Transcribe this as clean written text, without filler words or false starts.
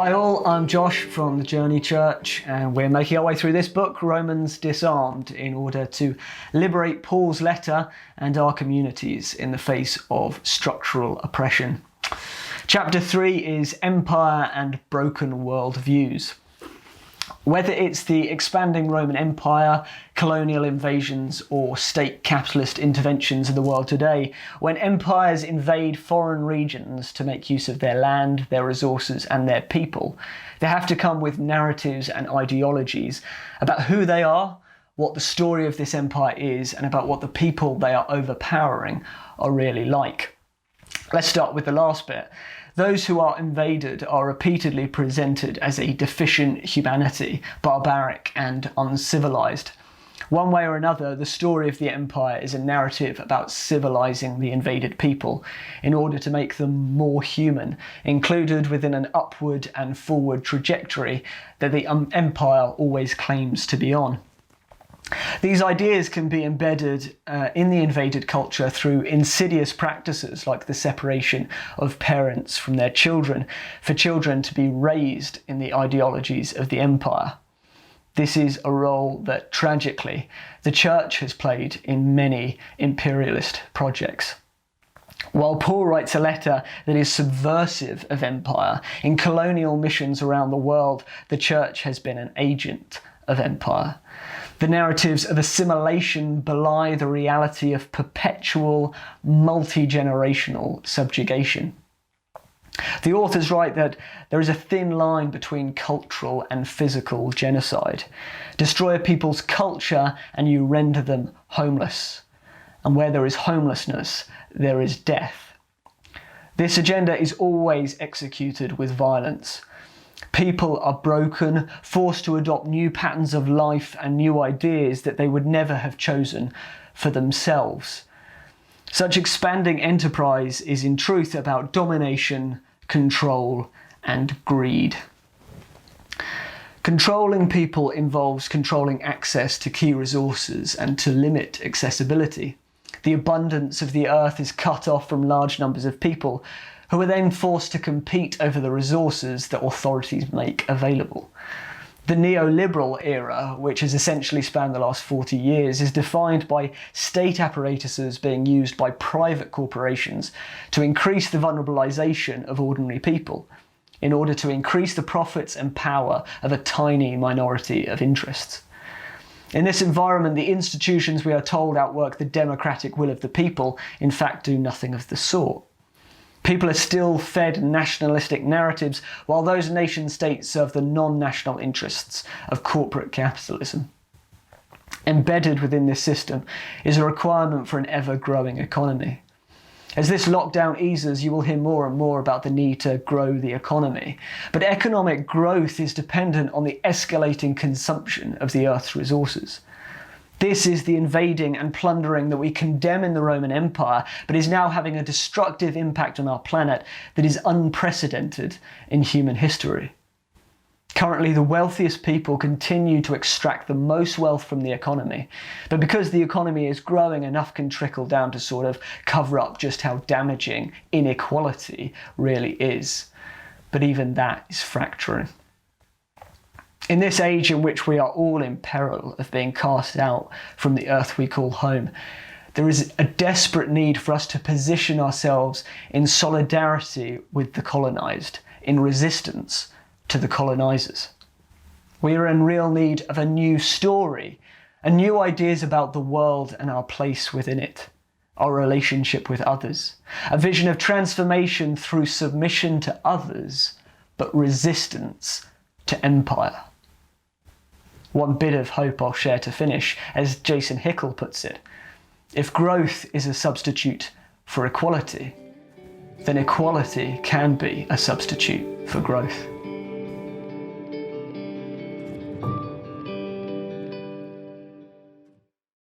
Hi all, I'm Josh from the Journey Church, and we're making our way through this book, Romans Disarmed, in order to liberate Paul's letter and our communities in the face of structural oppression. Chapter 3 is Empire and Broken Worldviews. Whether it's the expanding Roman Empire, colonial invasions, or state capitalist interventions in the world today, when empires invade foreign regions to make use of their land, their resources, and their people, they have to come with narratives and ideologies about who they are, what the story of this empire is, and about what the people they are overpowering are really like. Let's start with the last bit. Those who are invaded are repeatedly presented as a deficient humanity, barbaric and uncivilized. One way or another, the story of the empire is a narrative about civilizing the invaded people in order to make them more human, included within an upward and forward trajectory that the empire always claims to be on. These ideas can be embedded in the invaded culture through insidious practices like the separation of parents from their children, for children to be raised in the ideologies of the empire. This is a role that, tragically, the church has played in many imperialist projects. While Paul writes a letter that is subversive of empire, in colonial missions around the world, the church has been an agent of empire. The narratives of assimilation belie the reality of perpetual, multi-generational subjugation. The authors write that there is a thin line between cultural and physical genocide. Destroy a people's culture and you render them homeless. And where there is homelessness, there is death. This agenda is always executed with violence. People are broken, forced to adopt new patterns of life and new ideas that they would never have chosen for themselves. Such expanding enterprise is in truth about domination, control, and greed. Controlling people involves controlling access to key resources and to limit accessibility. The abundance of the earth is cut off from large numbers of people, who are then forced to compete over the resources that authorities make available. The neoliberal era, which has essentially spanned the last 40 years, is defined by state apparatuses being used by private corporations to increase the vulnerabilization of ordinary people, in order to increase the profits and power of a tiny minority of interests. In this environment, the institutions we are told outwork the democratic will of the people, in fact do nothing of the sort. People are still fed nationalistic narratives, while those nation-states serve the non-national interests of corporate capitalism. Embedded within this system is a requirement for an ever-growing economy. As this lockdown eases, you will hear more and more about the need to grow the economy. But economic growth is dependent on the escalating consumption of the Earth's resources. This is the invading and plundering that we condemn in the Roman Empire, but is now having a destructive impact on our planet that is unprecedented in human history. Currently, the wealthiest people continue to extract the most wealth from the economy, but because the economy is growing, enough can trickle down to sort of cover up just how damaging inequality really is. But even that is fracturing. In this age in which we are all in peril of being cast out from the earth we call home, there is a desperate need for us to position ourselves in solidarity with the colonized, in resistance to the colonizers. We are in real need of a new story, and new ideas about the world and our place within it, our relationship with others, a vision of transformation through submission to others, but resistance to empire. One bit of hope I'll share to finish, as Jason Hickel puts it: if growth is a substitute for equality, then equality can be a substitute for growth.